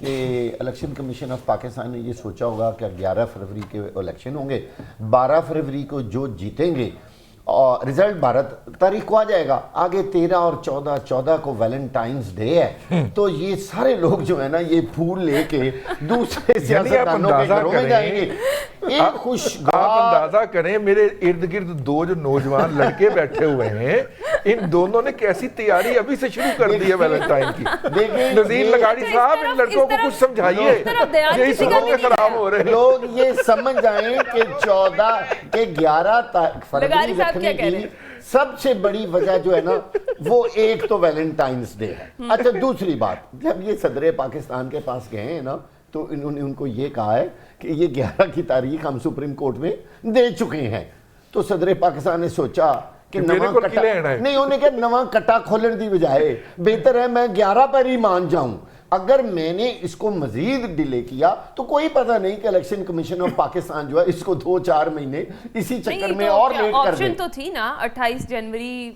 کہ election commission of Pakistan نے یہ سوچا ہوگا کہ 11 فروری کے الیکشن ہوں گے, 12 فروری کو جو جیتیں گے اور رزلٹ 12 تاریخ کو آ جائے گا, آگے 13 اور 14 کو ویلنٹائنز ڈے ہے, تو یہ سارے لوگ جو ہے نا یہ پھول لے کے دوسرے سیاستدانوں کے گھروں میں جائیں گے. آپ اندازہ کریں میرے ارد گرد دو جو نوجوان لڑکے بیٹھے ہوئے ہیں, ان دونوں نے کیسی تیاری ابھی سے شروع کر دی ہے ویلنٹائن کی. نذیر لگاڑی صاحب ان لڑکوں کو کچھ سمجھائیے, یہی سلوک کے خراب ہو رہے ہیں. لوگ یہ سمجھ جائیں کہ 11 فروری رکھنے کی سب سے بڑی وجہ جو ہے نا وہ ایک تو ویلنٹائنز ڈے ہے. اچھا دوسری بات, جب یہ صدر پاکستان کے پاس گئے ہیں نا تو انہوں نے ان کو یہ کہا ہے کہ یہ 11 کی تاریخ ہم سپریم کورٹ میں دے چکے ہیں, تو صدر پاکستان نے سوچا کہ نواں کٹا نہیں, انہوں نے کہا نواں کٹا کھولنے دی بجائے بہتر ہے میں 11 پر ہی مان جاؤں. اگر میں نے اس کو مزید ڈیلے کیا تو کوئی پتہ نہیں کہ الیکشن کمیشن آف پاکستان جو ہے اس کو 2-4 مہینے اسی چکر میں اور لیٹ کر دے. آپشن تو تھی نا 28 جنوری,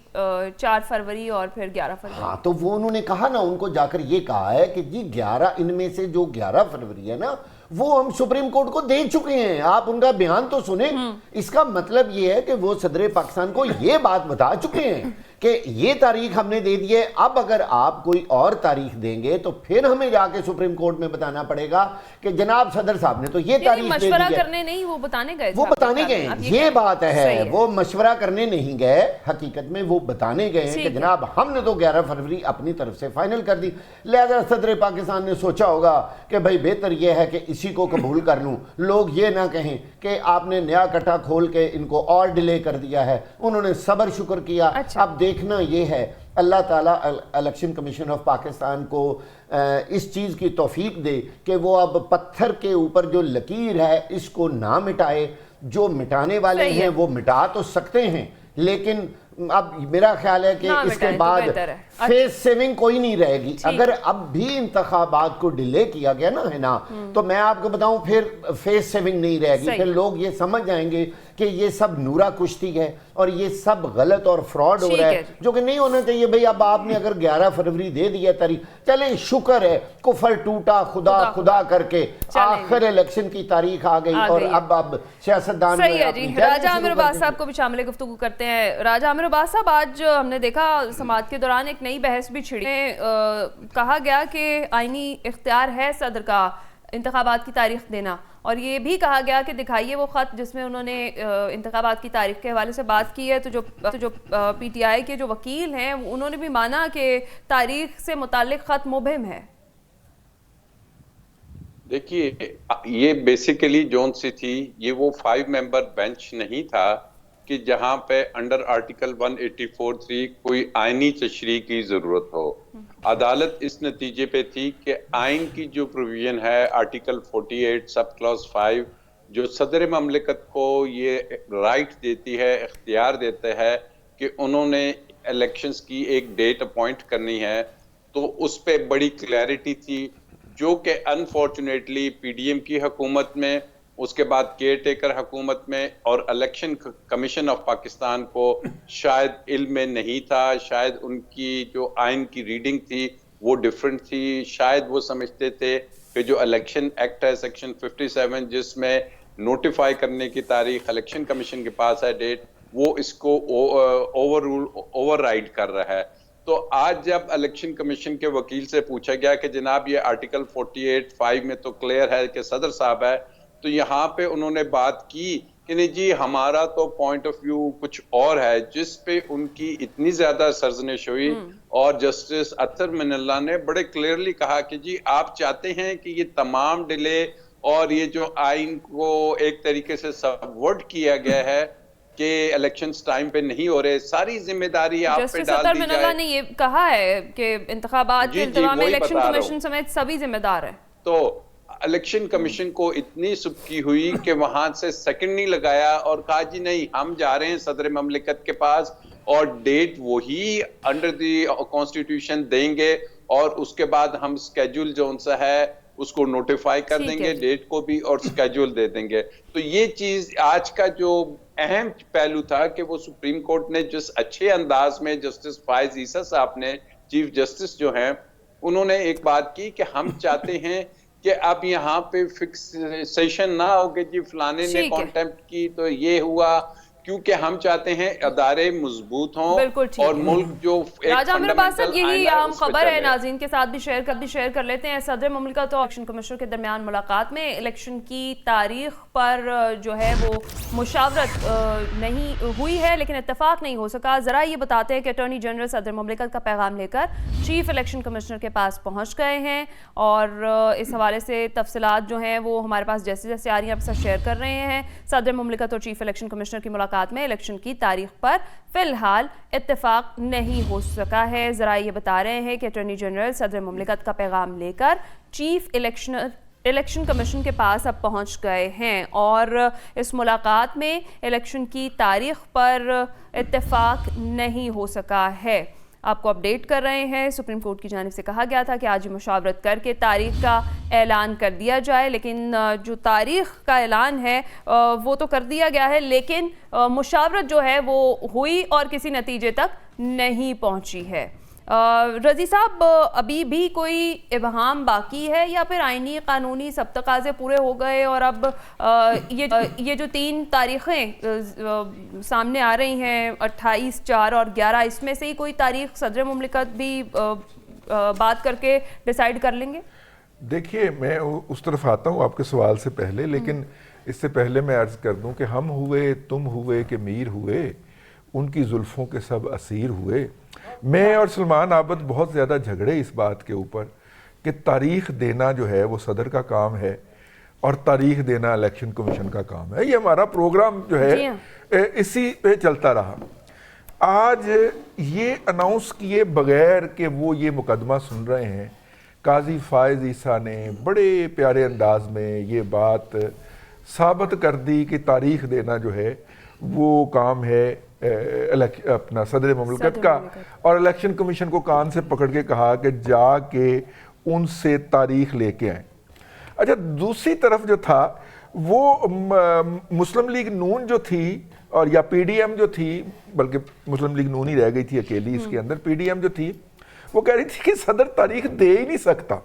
4 فروری اور پھر 11 فروری. ہاں تو وہ انہوں نے کہا نا, ان کو جا کر یہ کہا ہے کہ جی 11 ان میں سے جو 11 فروری ہے نا وہ ہم سپریم کورٹ کو دے چکے ہیں, آپ ان کا بیان تو سنیں. اس کا مطلب یہ ہے کہ وہ صدر پاکستان کو یہ بات بتا چکے ہیں کہ یہ تاریخ ہم نے دے دی ہے, اب اگر آپ کوئی اور تاریخ دیں گے تو پھر ہمیں جا کے سپریم کورٹ میں بتانا پڑے گا کہ جناب صدر صاحب نے تو یہ تاریخ دے دی ہے. مشورہ کرنے نہیں, وہ بتانے گئے, وہ بتانے گئے ہیں, یہ بات ہے, وہ مشورہ کرنے نہیں گئے, حقیقت میں وہ بتانے گئے ہیں کہ جناب ہم نے تو 11 فروری اپنی طرف سے فائنل کر دی. لہذا صدر پاکستان نے سوچا ہوگا کہ بھائی بہتر یہ ہے کہ اسی کو قبول کر لوں, لوگ یہ نہ کہیں کہ آپ نے نیا کٹا کھول کے ان کو اور ڈیلے کر دیا ہے. انہوں نے صبر شکر کیا. اب دیکھنا یہ ہے اللہ تعالیٰ الیکشن کمیشن آف پاکستان کو اس چیز کی توفیق دے کہ وہ اب پتھر کے اوپر جو لکیر ہے اس کو نہ مٹائے. جو مٹانے والے ہیں وہ مٹا تو سکتے ہیں, لیکن اب میرا خیال ہے کہ اس کے بعد فیس سیونگ کوئی نہیں رہے گی. اگر اب بھی انتخابات کو ڈیلے کیا گیا نا ہے نا, تو میں آپ کو بتاؤں پھر فیس سیونگ نہیں رہے گی. پھر لوگ یہ سمجھ جائیں گے کہ یہ سب نورا کشتی ہے اور یہ سب غلط اور فراڈ ہو رہا ہے, جو کہ نہیں ہونا چاہیے. بھئی اب آپ نے اگر 11 فروری دے دیا تاریخ, چلیں شکر ہے کفر ٹوٹا, خدا کر کے آخر الیکشن کی تاریخ آ گئی اور اب سیاستدان. صحیح ہے جی. راجہ عامر عباس صاحب کو بھی شامل گفتگو کرتے ہیں. راجہ عامر عباس صاحب, آج ہم نے دیکھا سماعت کے دوران ایک نئی بحث بھی چھڑی. کہا گیا کہ آئینی اختیار ہے صدر کا انتخابات کی تاریخ دینا, اور یہ بھی کہا گیا کہ دکھائیے وہ خط جس میں انہوں نے انتخابات کی تاریخ کے حوالے سے بات کی ہے. تو جو پی ٹی آئی کے جو وکیل ہیں انہوں نے بھی مانا کہ تاریخ سے متعلق خط مبہم ہے. دیکھیے یہ بیسیکلی جون سی تھی, یہ وہ 5 ممبر بینچ نہیں تھا کہ جہاں پہ انڈر آرٹیکل 184(3) کوئی آئینی تشریح کی ضرورت ہو. عدالت اس نتیجے پہ تھی کہ آئین کی جو پروویژن ہے آرٹیکل 48 سب کلاس 5 جو صدر مملکت کو یہ رائٹ دیتی ہے, اختیار دیتا ہے کہ انہوں نے الیکشنز کی ایک ڈیٹ اپوائنٹ کرنی ہے, تو اس پہ بڑی کلیئرٹی تھی, جو کہ انفارچونیٹلی پی ڈی ایم کی حکومت میں, اس کے بعد کیئر ٹیکر حکومت میں اور الیکشن کمیشن آف پاکستان کو شاید علم میں نہیں تھا. شاید ان کی جو آئین کی ریڈنگ تھی وہ ڈیفرنٹ تھی. شاید وہ سمجھتے تھے کہ جو الیکشن ایکٹ ہے سیکشن 57 جس میں نوٹیفائی کرنے کی تاریخ الیکشن کمیشن کے پاس ہے ڈیٹ, وہ اس کو اوور رائڈ کر رہا ہے. تو آج جب الیکشن کمیشن کے وکیل سے پوچھا گیا کہ جناب یہ آرٹیکل 48(5) میں تو کلیئر ہے کہ صدر صاحب ہے, تو یہاں پہ انہوں نے بات کی کہ نہیں جی ہمارا تو پوائنٹ آف ویو کچھ اور ہے, جس پہ ان کی اتنی زیادہ سرزنش ہوئی. اور جسٹس اطہر من اللہ نے بڑے کلیئرلی کہا کہ جی آپ چاہتے ہیں کہ یہ تمام ڈیلے اور یہ جو آئین کو ایک طریقے سے سبورٹ کیا گیا ہے کہ الیکشنز ٹائم پہ نہیں ہو رہے, ساری ذمہ داری آپ پہ ڈال دی جائے. جسٹس اطہر من اللہ نے یہ کہا ہے کہ انتخابات کے انتظام میں الیکشن کمیشن سمیت سبھی ذمہ دار ہیں. تو الیکشن کمیشن کو اتنی سبکی ہوئی کہ وہاں سے سیکنڈ نہیں لگایا اور کہا جی نہیں ہم جا رہے ہیں صدر مملکت کے پاس اور ڈیٹ وہی انڈر دی کانسٹیٹیوشن دیں گے, اور اس کے بعد ہم سکیجول جو ان سے ہے اس کو نوٹیفائی کر دیں گے, ڈیٹ کو بھی اور سکیجول دے دیں گے. تو یہ چیز آج کا جو اہم پہلو تھا کہ وہ سپریم کورٹ نے جس اچھے انداز میں جسٹس فائز عیسیٰ صاحب نے, چیف جسٹس جو ہیں, انہوں نے ایک بات کی کہ ہم چاہتے ہیں کہ اب یہاں پہ فکس سیشن نہ ہو کہ جی فلانے نے کانٹیمپٹ کی تو یہ ہوا، کیونکہ ہم چاہتے ہیں ادارے مضبوط ہوں اور ملک جو راجہ عامر عباس صاحب یہی اہم خبر ہے، ناظرین کے ساتھ بھی شیئر کر لیتے ہیں۔ صدر مملکت اور الیکشن کمشنر کے درمیان ملاقات میں الیکشن کی تاریخ پر جو ہے وہ مشاورت نہیں ہوئی ہے، لیکن اتفاق نہیں ہو سکا۔ ذرا یہ بتاتے ہیں کہ اٹارنی جنرل صدر مملکت کا پیغام لے کر چیف الیکشن کمشنر کے پاس پہنچ گئے ہیں، اور اس حوالے سے تفصیلات جو ہیں وہ ہمارے پاس جیسے جیسے آ رہی ہیں آپ سے شیئر کر رہے ہیں۔ صدر مملکت اور چیف الیکشن کمشنر کی ملاقات میں الیکشن کی تاریخ پر فی الحال اتفاق نہیں ہو سکا ہے۔ ذرائع یہ بتا رہے ہیں کہ اٹارنی جنرل صدر مملکت کا پیغام لے کر چیف الیکشن کمیشن کے پاس اب پہنچ گئے ہیں، اور اس ملاقات میں الیکشن کی تاریخ پر اتفاق نہیں ہو سکا ہے۔ آپ کو اپڈیٹ کر رہے ہیں، سپریم کورٹ کی جانب سے کہا گیا تھا کہ آج مشاورت کر کے تاریخ کا اعلان کر دیا جائے، لیکن جو تاریخ کا اعلان ہے وہ تو کر دیا گیا ہے، لیکن مشاورت جو ہے وہ ہوئی اور کسی نتیجے تک نہیں پہنچی ہے۔ رضی صاحب، ابھی بھی کوئی ابہام باقی ہے یا پھر آئینی قانونی سب تقاضے پورے ہو گئے اور اب یہ جو 3 تاریخیں سامنے آ رہی ہیں 28، 4 اور 11، اس میں سے ہی کوئی تاریخ صدر مملکت بھی بات کر کے ڈیسائیڈ کر لیں گے؟ دیکھیے، میں اس طرف آتا ہوں آپ کے سوال سے پہلے، لیکن اس سے پہلے میں عرض کر دوں کہ ہم ہوئے، تم ہوئے کہ میر ہوئے، ان کی زلفوں کے سب اسیر ہوئے۔ میں اور سلمان عابد بہت زیادہ جھگڑے اس بات کے اوپر کہ تاریخ دینا جو ہے وہ صدر کا کام ہے اور تاریخ دینا الیکشن کمیشن کا کام ہے۔ یہ ہمارا پروگرام جو ہے اسی پہ چلتا رہا۔ آج یہ اناؤنس کیے بغیر کہ وہ یہ مقدمہ سن رہے ہیں، قاضی فائز عیسیٰ نے بڑے پیارے انداز میں یہ بات ثابت کر دی کہ تاریخ دینا جو ہے وہ کام ہے اپنا صدر مملکت کا، اور الیکشن کمیشن کو کان سے پکڑ کے کہا کہ جا کے ان سے تاریخ لے کے آئیں۔ اچھا، دوسری طرف جو تھا وہ مسلم لیگ نون جو تھی، اور یا پی ڈی ایم جو تھی، بلکہ مسلم لیگ نون ہی رہ گئی تھی اکیلی اس کے اندر، پی ڈی ایم جو تھی وہ کہہ رہی تھی کہ صدر تاریخ دے ہی نہیں سکتا،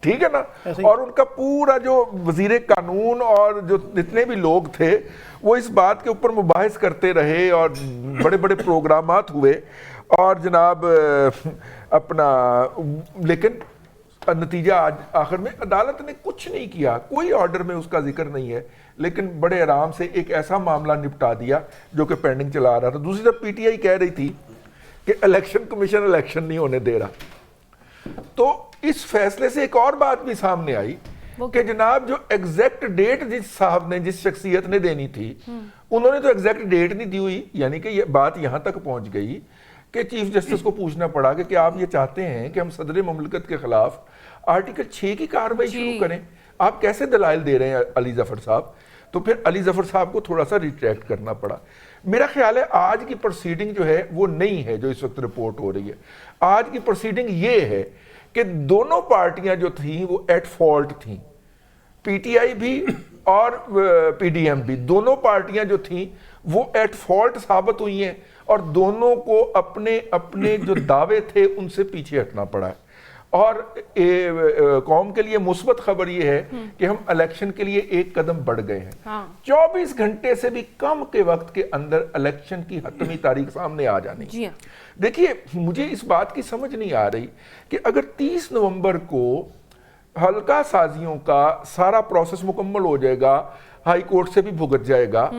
ٹھیک ہے نا، اور ان کا پورا جو وزیر قانون اور جو جتنے بھی لوگ تھے وہ اس بات کے اوپر مباحث کرتے رہے اور بڑے بڑے پروگرامات ہوئے، اور جناب اپنا لیکن نتیجہ آج آخر میں عدالت نے کچھ نہیں کیا، کوئی آرڈر میں اس کا ذکر نہیں ہے، لیکن بڑے آرام سے ایک ایسا معاملہ نپٹا دیا جو کہ پینڈنگ چلا رہا تھا۔ دوسری طرف پی ٹی آئی کہہ رہی تھی کہ الیکشن کمیشن الیکشن نہیں ہونے دے رہا۔ تو اس فیصلے سے ایک اور بات بھی سامنے آئی کہ جناب جو ایگزیکٹ ڈیٹ جس صاحب نے، جس شخصیت نے دینی تھی، انہوں نے تو ایگزیکٹ ڈیٹ نہیں دی ہوئی، یعنی کہ یہ بات یہاں تک پہنچ گئی کہ چیف جسٹس کو پوچھنا پڑا کہ کیا آپ یہ چاہتے ہیں کہ ہم صدر مملکت کے خلاف آرٹیکل 6 کی کارروائی شروع کریں؟ آپ کیسے دلائل دے رہے ہیں علی ظفر صاحب؟ تو پھر علی ظفر صاحب کو تھوڑا سا ریٹریکٹ کرنا پڑا۔ میرا خیال ہے آج کی پروسیڈنگ جو ہے وہ نہیں ہے جو اس وقت رپورٹ ہو رہی ہے۔ آج کی پروسیڈنگ یہ ہے کہ دونوں پارٹیاں جو تھیں وہ ایٹ فالٹ تھیں، پی ٹی آئی بھی اور پی ڈی ایم بھی، دونوں پارٹیاں جو تھیں وہ ایٹ فالٹ ثابت ہوئی ہیں، اور دونوں کو اپنے اپنے جو دعوے تھے ان سے پیچھے ہٹنا پڑا ہے۔ اور قوم کے لیے مثبت خبر یہ ہے کہ ہم الیکشن کے لیے ایک قدم بڑھ گئے ہیں۔ 24 گھنٹے سے بھی کم کے وقت کے اندر الیکشن کی حتمی تاریخ سامنے آ جانی۔ دیکھیے، مجھے اس بات کی سمجھ نہیں آ رہی کہ اگر 30 نومبر کو حلقہ سازیوں کا سارا پروسیس مکمل ہو جائے گا، ہائی کورٹ سے بھی بھگت جائے گا،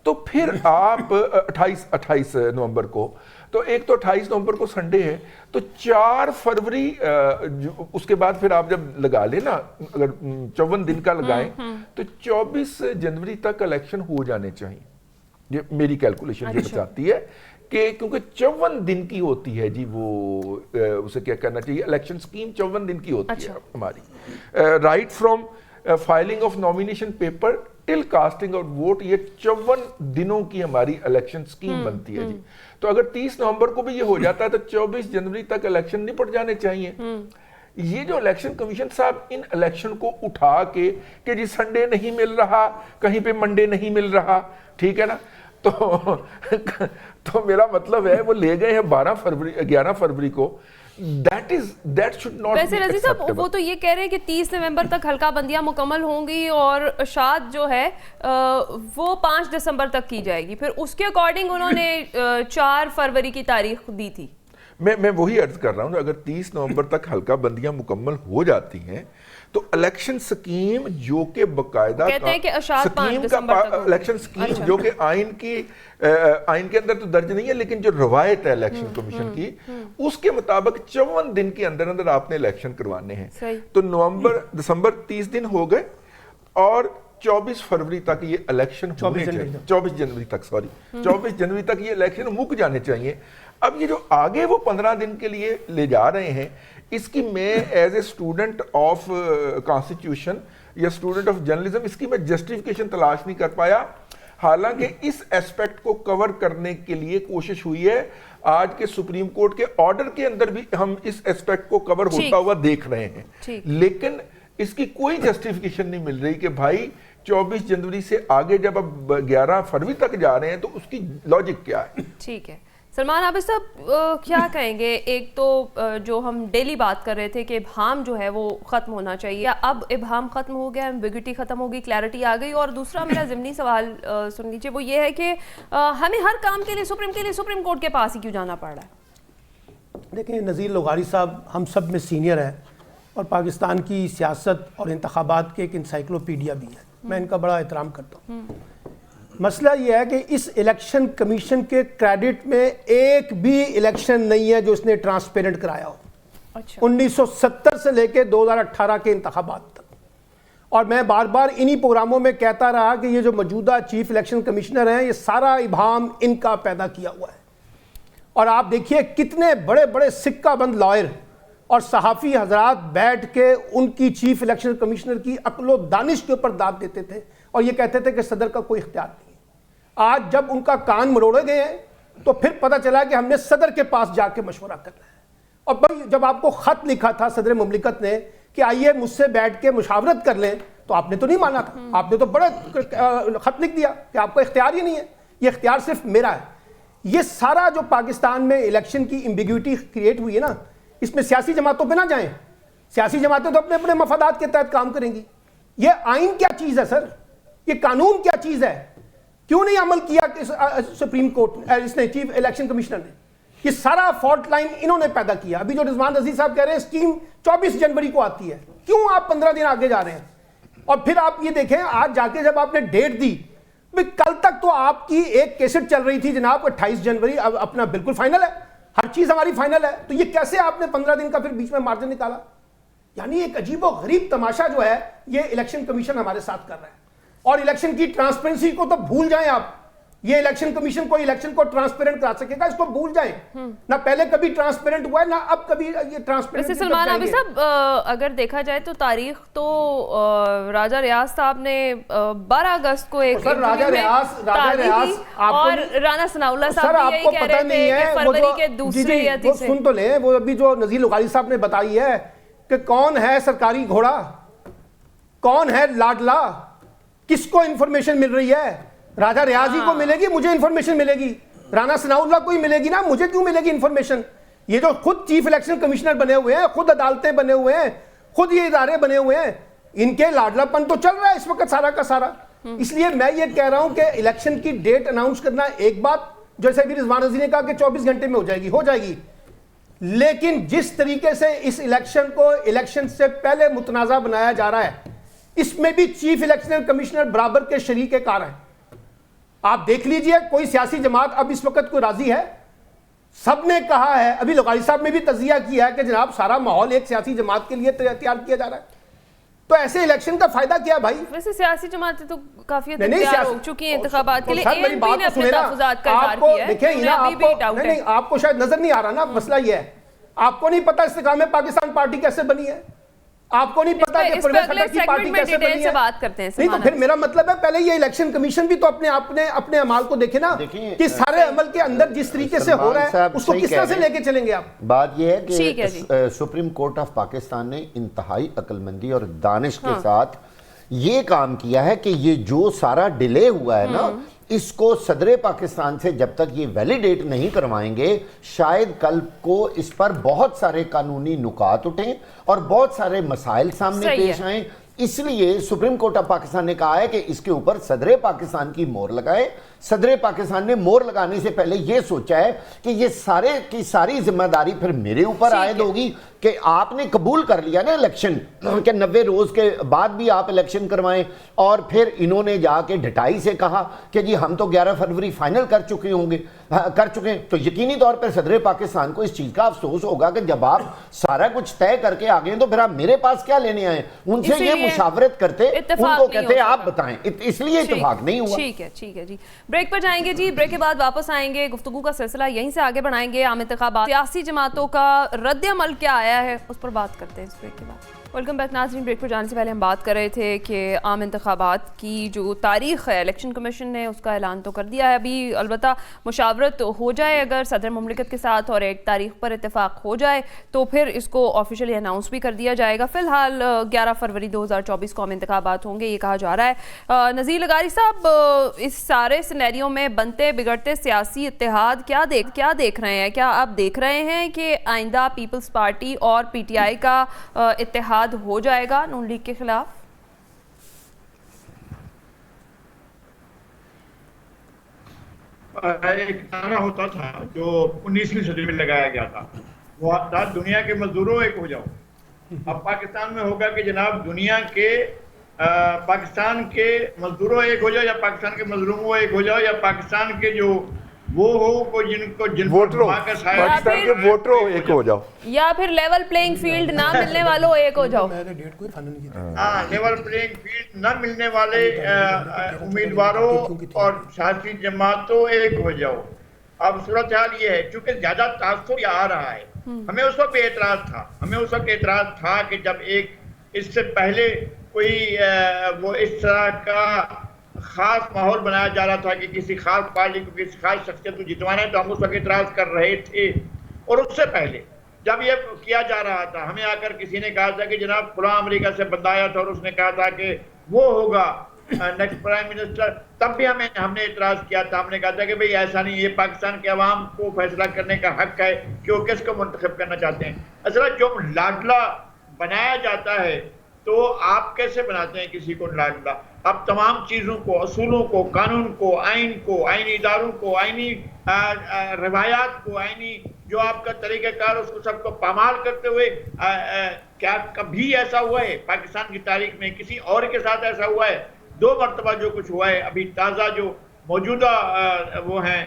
تو پھر آپ 28 نومبر کو، تو ایک تو 28 نومبر کو سنڈے ہے، تو 4 فروری اس کے بعد پھر آپ جب لگا لیں نا، اگر 54 دن کا لگائیں تو 24 جنوری تک الیکشن ہو جانے چاہیے۔ یہ میری کیلکولیشن یہ بتاتی ہے کہ کیونکہ 54 دن کی ہوتی ہے جی، وہ اسے کیا کرنا چاہیے، الیکشن سکیم 54 دن کی ہوتی ہے ہماری، right from filing of nomination paper till casting of vote, یہ 54 دنوں کی ہماری الیکشن سکیم بنتی ہے جی۔ تو اگر 30 نومبر کو بھی یہ ہو جاتا ہے تو 24 جنوری تک الیکشن نپٹ جانے چاہیے۔ یہ جو الیکشن کمیشن صاحب ان الیکشن کو اٹھا کے کہ جی سنڈے نہیں مل رہا، کہیں پہ منڈے نہیں مل رہا، ٹھیک ہے نا، تو میرا مطلب ہے وہ لے گئے ہیں 11 فروری کو that should not ویسے be رضی صاحب acceptable. وہ تو یہ کہہ رہے ہیں کہ 30 نومبر تک حلقہ بندیاں مکمل ہوں گی اور اشاعت جو ہے وہ 5 دسمبر تک کی جائے گی. پھر اس کے اکارڈنگ انہوں نے 4 فروری کی تاریخ دی تھی. میں وہی عرض کر رہا ہوں, اگر 30 نومبر تک حلقہ بندیاں مکمل ہو جاتی ہیں تو الیکشن سکیم جو کہ باقاعدہ کہتے ہیں کہ اشاعت 5 دسمبر تک الیکشن سکیم جو کہ آئین کے اندر تو درج نہیں ہے, لیکن جو روایت ہے الیکشن کمیشن کی اس کے مطابق 54 دن کے اندر اندر آپ نے الیکشن کروانے ہیں. تو دسمبر 30 دن ہو گئے اور 24 فروری تک یہ الیکشن ہونے چاہیے, 24 جنوری تک یہ الیکشن مک جانے چاہیے. اب یہ جو آگے وہ 15 دن کے لیے لے جا رہے ہیں, اس کی میں as a student of constitution یا اسٹوڈنٹ آف جرنلزم اس کی میں جسٹیفیکیشن تلاش نہیں کر پایا. حالانکہ اس ایسپیکٹ کو کور کرنے کے لیے کوشش ہوئی ہے. آج کے سپریم کورٹ کے آرڈر کے اندر بھی ہم اس ایسپیکٹ کو کور ہوتا ہوا دیکھ رہے ہیں, لیکن اس کی کوئی جسٹیفیکیشن نہیں مل رہی کہ بھائی 24 جنوری سے آگے جب اب 11 فروری تک جا رہے ہیں تو اس کی لاجک کیا ہے. ٹھیک ہے سلمان عابد صاحب, کیا کہیں گے؟ ایک تو جو ہم ڈیلی بات کر رہے تھے کہ ابہام جو ہے وہ ختم ہونا چاہیے, اب ابہام ختم ہو گیا, ایمبیگوٹی ختم ہوگی, کلیئرٹی آ گئی. اور دوسرا میرا ضمنی سوال سن لیجیے, وہ یہ ہے کہ ہمیں ہر کام کے لیے سپریم کورٹ کے پاس ہی کیوں جانا پڑ رہا ہے؟ دیکھیں نذیر لغاری صاحب ہم سب میں سینئر ہیں اور پاکستان کی سیاست اور انتخابات کے ایک انسائکلوپیڈیا بھی ہے, میں ان کا بڑا احترام کرتا ہوں. مسئلہ یہ ہے کہ اس الیکشن کمیشن کے کریڈٹ میں ایک بھی الیکشن نہیں ہے جو اس نے ٹرانسپیرنٹ کرایا ہو, 1970 سے لے کے 2018 کے انتخابات تک. اور میں بار بار انہی پروگراموں میں کہتا رہا کہ یہ جو موجودہ چیف الیکشن کمشنر ہیں یہ سارا ابہام ان کا پیدا کیا ہوا ہے. اور آپ دیکھیے کتنے بڑے بڑے سکہ بند لائر اور صحافی حضرات بیٹھ کے ان کی چیف الیکشن کمشنر کی عقل و دانش کے اوپر داد دیتے تھے اور یہ کہتے تھے کہ صدر کا کوئی اختیار نہیں. آج جب ان کا کان مروڑے گئے ہیں تو پھر پتہ چلا کہ ہم نے صدر کے پاس جا کے مشورہ کرنا ہے. اور بھائی جب آپ کو خط لکھا تھا صدر مملکت نے کہ آئیے مجھ سے بیٹھ کے مشاورت کر لیں, تو آپ نے تو نہیں مانا تھا, آپ نے تو بڑا خط لکھ دیا کہ آپ کو اختیار ہی نہیں ہے, یہ اختیار صرف میرا ہے. یہ سارا جو پاکستان میں الیکشن کی ایمبیگوٹی کریٹ ہوئی ہے نا, اس میں سیاسی جماعتوں پہ نہ جائیں. سیاسی جماعتیں تو اپنے اپنے مفادات کے تحت کام کریں گی. یہ آئین کیا چیز ہے سر, یہ قانون کیا چیز ہے, کیوں نہیں عمل کیا سپریم کورٹ اس نے, چیف الیکشن کمشنر نے؟ یہ سارا فالٹ لائن انہوں نے پیدا کیا. ابھی جو رضوان رضی صاحب کہہ رہے ہیں اسکیم 24 جنوری کو آتی ہے, کیوں آپ 15 دن آگے جا رہے ہیں؟ اور پھر آپ یہ دیکھیں آج جا کے جب آپ نے ڈیٹ دی, کل تک تو آپ کی ایک کیسٹ چل رہی تھی جناب 28 جنوری اب اپنا بالکل فائنل ہے, ہر چیز ہماری فائنل ہے, تو یہ کیسے آپ نے 15 دن کا پھر بیچ میں مارجن نکالا؟ یعنی ایک عجیب و غریب تماشا جو ہے یہ الیکشن کمیشن ہمارے ساتھ کر رہا ہے. اور الیکشن کی ٹرانسپیرنسی کو تو بھول جائیں آپ, یہ الیکشن کمیشن کو الیکشن کو ٹرانسپیرنٹ کرا سکے گا, اس کو بھول جائیں. نہ پہلے کبھی ٹرانسپیرنٹ ہوا ہے نہ اب کبھی یہ ٹرانسپیرنٹ. ویسے سلمان عابد صاحب اگر دیکھا جائے تو تاریخ تو راجہ ریاض صاحب نے 12 اگست کو ایک راجہ ریاض اور رانا ثناء اللہ صاحب یہی کہہ رہے تھے کہ فروری کے دوسرے یا تیسرے. سن تو لیں, وہ ابھی جو نذیر لغاری صاحب نے بتائی ہے کہ کون ہے سرکاری گھوڑا, کون ہے لاڈلا, کس کو انفارمیشن مل رہی ہے؟ راجہ ریاضی کو ملے گی, مجھے انفارمیشن ملے گی. رانا ثناء اللہ کو ہی ملے گی نا, مجھے کیوں ملے گی انفارمیشن؟ یہ جو خود چیف الیکشن کمشنر بنے ہوئے ہیں, خود عدالتیں بنے ہوئے ہیں, خود یہ ادارے بنے ہوئے ہیں, ان کے لاڈلا پن تو چل رہا ہے اس وقت سارا کا سارا. اس لیے میں یہ کہہ رہا ہوں کہ الیکشن کی ڈیٹ اناؤنس کرنا ایک بات, جیسے بھی رضوان رضی نے کہا کہ 24 گھنٹے میں ہو جائے گی, لیکن جس طریقے سے اس الیکشن کو الیکشن سے پہلے متنازع بنایا جا رہا ہے, اس میں بھی چیف الیکشن کمشنر برابر کے شریک کار ہیں. آپ دیکھ لیجئے کوئی سیاسی جماعت اب اس وقت کوئی راضی ہے؟ سب نے کہا ہے, ابھی لغاری صاحب نے بھی تجزیہ کیا ہے کہ جناب سارا ماحول ایک سیاسی جماعت کے لیے تیار کیا جا رہا ہے. تو ایسے الیکشن کا فائدہ کیا بھائی؟ ویسے سیاسی جماعتیں تو کافی تیار ہو چکی ہیں انتخابات کے لیے. ANP نے اپنے تحفظات کا اظہار کیا ہے, دیکھیں آپ کو شاید نظر نہیں آ رہا نا, مسئلہ یہ ہے آپ کو نہیں پتا استحکام پاکستان پارٹی کیسے بنی ہے, آپ کو نہیں پتا کہ پرویز خٹک کی پارٹی کیسے بنی ہے. نہیں تو پھر میرا مطلب ہے پہلے یہ الیکشن کمیشن بھی تو اپنے اعمال کو دیکھے نا, کہ سارے عمل کے اندر جس طریقے سے ہو رہا ہے اس کو کس طرح سے لے کے چلیں گے آپ. بات یہ ہے کہ سپریم کورٹ آف پاکستان نے انتہائی عقل مندی اور دانش کے ساتھ یہ کام کیا ہے کہ یہ جو سارا ڈیلے ہوا ہے نا, اس کو صدر پاکستان سے جب تک یہ ویلیڈیٹ نہیں کروائیں گے شاید کل کو اس پر بہت سارے قانونی نکات اٹھیں اور بہت سارے مسائل سامنے پیش آئیں. اس لیے سپریم کورٹ آف پاکستان نے کہا ہے کہ اس کے اوپر صدر پاکستان کی مہر لگائے. صدر پاکستان نے مہر لگانے سے پہلے یہ سوچا ہے کہ یہ سارے کی ساری ذمہ داری پھر میرے اوپر عائد ہوگی کہ آپ نے قبول کر لیا نا الیکشن کہ 90 روز کے بعد بھی آپ الیکشن کروائیں, اور پھر انہوں نے جا کے ڈٹائی سے کہا کہ جی ہم تو 11 فروری فائنل کر چکے ہیں. تو یقینی طور پر صدر پاکستان کو اس چیز کا افسوس ہوگا کہ جب آپ سارا کچھ طے کر کے آگے ہیں تو پھر آپ میرے پاس کیا لینے آئے. ان سے یہ مشاورت کرتے, ان کو کہتے آپ بتائیں, اس لیے اتفاق نہیں ہوا. ٹھیک ہے جی, بریک پر جائیں گے جی, بریک کے بعد واپس آئیں گے, گفتگو کا سلسلہ یہیں سے آگے بڑھائیں گے. عام انتخابات, سیاسی جماعتوں کا رد عمل کیا آیا ہے اس پر بات کرتے ہیں اس بریک کے بعد. ویلکم بیک ناظرین. بریک پر جانے سے پہلے ہم بات کر رہے تھے کہ عام انتخابات کی جو تاریخ ہے الیکشن کمیشن نے اس کا اعلان تو کر دیا ہے ابھی, البتہ مشاورت ہو جائے اگر صدر مملکت کے ساتھ اور ایک تاریخ پر اتفاق ہو جائے تو پھر اس کو آفیشلی اناؤنس بھی کر دیا جائے گا. فی الحال 11 فروری 2024 کو عام انتخابات ہوں گے یہ کہا جا رہا ہے. نذیر لغاری صاحب, اس سارے سینیریو میں بنتے بگڑتے سیاسی اتحاد کیا دیکھ رہے ہیں؟ کیا آپ دیکھ رہے ہیں کہ آئندہ پیپلز پارٹی اور پی ٹی آئی کا اتحاد ہو جائے گا نون لیگ کے خلاف؟ ایک نعرہ ہوتا تھا جو 19ویں صدی میں لگایا گیا تھا, وہ تھا دنیا کے مزدوروں ایک ہو جاؤ. اب پاکستان میں ہوگا کہ جناب دنیا کے پاکستان کے مزدوروں ایک ہو جاؤ, یا پاکستان کے مظلوموں ایک ہو جاؤ, یا پاکستان کے جو وہ ہو جن ووٹروں, پاکستان کے ووٹروں ایک ہو جاؤ, یا پھر لیول پلینگ فیلڈ نہ ملنے والوں ایک ہو جاؤ. ہاں, لیول پلینگ فیلڈ نہ ملنے والے امیدواروں اور سیاسی جماعتوں ایک ہو جاؤ. اب صورتحال یہ ہے چونکہ زیادہ تاثر یہ آ رہا ہے. ہمیں اس وقت اعتراض تھا کہ جب ایک اس سے پہلے کوئی وہ اس طرح کا خاص ماحول بنایا جا رہا تھا کہ کسی خاص پارٹی کو کسی خاص شخصیت کو جتوانا ہے, تو ہم اس وقت اعتراض کر رہے تھے. اور اس سے پہلے جب یہ کیا جا رہا تھا, ہمیں آ کر کسی نے کہا تھا کہ جناب فلاں امریکہ سے بندہ آیا تھا اور اس نے کہا تھا کہ وہ ہوگا نیکسٹ پرائم منسٹر, تب بھی ہم نے اعتراض کیا تھا. ہم نے کہا تھا کہ بھئی ایسا نہیں, یہ پاکستان کے عوام کو فیصلہ کرنے کا حق ہے کہ وہ کس کو منتخب کرنا چاہتے ہیں. اصل جو لاڈلا بنایا جاتا ہے تو آپ کیسے بناتے ہیں کسی کو لاڈلا؟ اب تمام چیزوں کو, اصولوں کو, قانون کو, آئینی اداروں کو, آئینی روایات کو, آئینی جو آپ کا طریقہ کار اس کو سب کو پامال کرتے ہوئے, کیا کبھی ایسا ہوا ہے پاکستان کی تاریخ میں کسی اور کے ساتھ ایسا ہوا ہے؟ 2 مرتبہ جو کچھ ہوا ہے, ابھی تازہ جو موجودہ وہ ہیں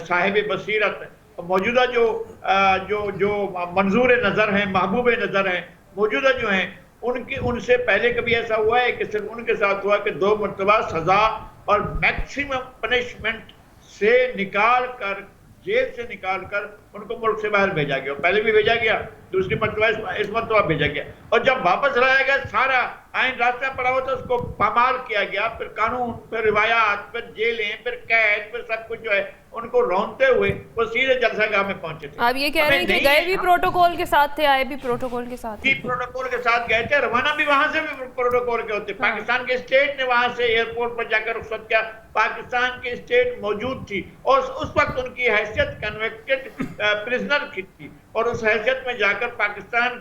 صاحب بصیرت, موجودہ جو منظور نظر ہیں, محبوب نظر ہیں, موجودہ جو ہیں, ان سے پہلے کبھی ایسا ہوا ہے کہ صرف ان کے ساتھ ہوا کہ 2 مرتبہ سزا اور میکسیمم پنشمنٹ سے نکال کر, جیل سے نکال کر ان کو ملک سے باہر بھیجا گیا. پہلے بھی بھیجا گیا, دوسری مرتبہ اس مرتبہ بھیجا گیا, اور جب واپس لایا گیا سارا آئین راستہ پڑا ہوا تھا, اس کو پامال کیا گیا. پھر قانون, پھر روایات, پھر جیلیں, پھر قید, پھر سب کچھ جو ہے ان کو رونتے ہوئے وہ سیدھے جلسہ گاہ میں پہنچے تھے. آپ یہ کہہ رہے ہیں کہ گئے بھی پروٹوکول کے ساتھ تھے, آئے بھی پروٹوکول کے ساتھ, پروٹوکول کے ساتھ گئے تھے, روانہ بھی وہاں سے بھی پروٹوکول کے ہوتے. پاکستان کے اسٹیٹ نے وہاں سے ایئرپورٹ پر جا کر رخصت کیا, پاکستان کی اسٹیٹ موجود تھی, اور اس وقت ان کی حیثیت کنوکٹڈ پرزنر کی تھی, اور اس حیثیت میں جا کر پاکستان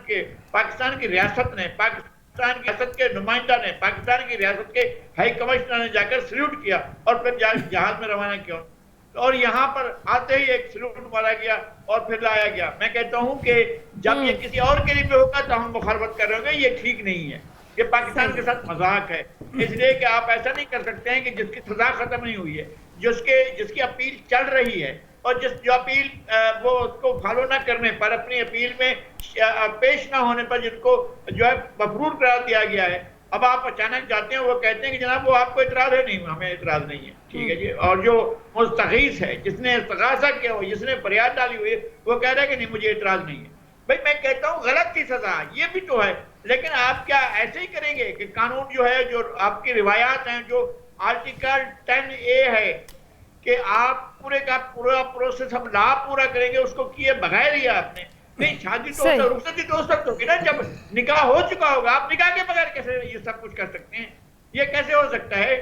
کی ریاست نے, پاکستان کی ریاست کے نمائندہ نے, پاکستان کی ریاست کے ہائی کمشنر نے جا کر سلیوٹ کیا اور پھر جہاز میں روانہ کیا, اور یہاں پر آتے ہی ایک سلوٹ مارا گیا اور پھر لایا گیا. میں کہتا ہوں کہ جب یہ کسی اور کے لیے بھی ہوگا تو ہم مخالفت کر رہے ہوں گے, یہ ٹھیک نہیں ہے, یہ پاکستان کے ساتھ مذاق ہے. اس لیے کہ آپ ایسا نہیں کر سکتے ہیں کہ جس کی سزا ختم نہیں ہوئی ہے, جس کی اپیل چل رہی ہے, اور جو اپیل وہ اس کو فالو نہ کرنے پر, اپنی اپیل میں پیش نہ ہونے پر جن کو جو ہے مفرور قرار دیا گیا ہے, اب آپ اچانک جاتے ہیں, وہ کہتے ہیں کہ جناب وہ آپ کو اعتراض ہے. نہیں, ہمیں اعتراض نہیں ہے, ٹھیک ہے جی. اور جو مستغیث ہے, جس نے استغاثہ کیا ہو, جس نے فریاد ڈالی ہوئی ہے, وہ کہہ رہا ہے کہ نہیں مجھے اعتراض نہیں ہے. بھائی میں کہتا ہوں غلط تھی سزا, یہ بھی تو ہے, لیکن آپ کیا ایسے ہی کریں گے کہ قانون جو ہے, جو آپ کی روایات ہیں, جو آرٹیکل 10A ہے کہ آپ پورے کا پورا پروسیس ہم لا پورا کریں گے, اس کو کیے بغیر ہی آپ نے نہیں. شادی تو رخصتی تو اس وقت ہوگی نا جب نکاح ہو چکا ہوگا. آپ نکاح کے بغیر کیسے یہ سب کچھ کر سکتے ہیں؟ یہ کیسے ہو سکتا ہے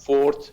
4th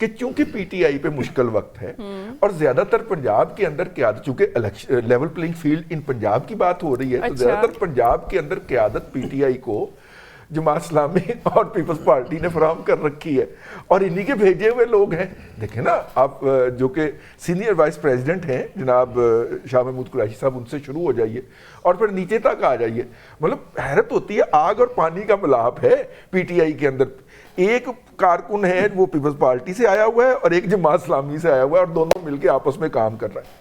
کہ چونکہ پی ٹی آئی پہ مشکل وقت ہے اور زیادہ تر پنجاب کے اندر قیادت، چونکہ لیول پلینگ فیلڈ ان پنجاب کی بات ہو رہی ہے، تو زیادہ تر پنجاب کے اندر قیادت پی ٹی آئی کو جماعت اسلامی اور پیپلز پارٹی نے فراہم کر رکھی ہے اور انہی کے بھیجے ہوئے لوگ ہیں. دیکھیں نا آپ جو کہ سینئر وائس پریزیڈنٹ ہیں جناب شاہ محمود قریشی صاحب، ان سے شروع ہو جائیے اور پھر نیچے تک آ جائیے. مطلب حیرت ہوتی ہے، آگ اور پانی کا ملاپ ہے پی ٹی آئی کے اندر. ایک کارکن ہے وہ پیپلز پارٹی سے آیا ہوا ہے اور ایک جماعت اسلامی سے آیا ہوا ہے اور دونوں مل کے آپس میں کام کر رہے ہیں.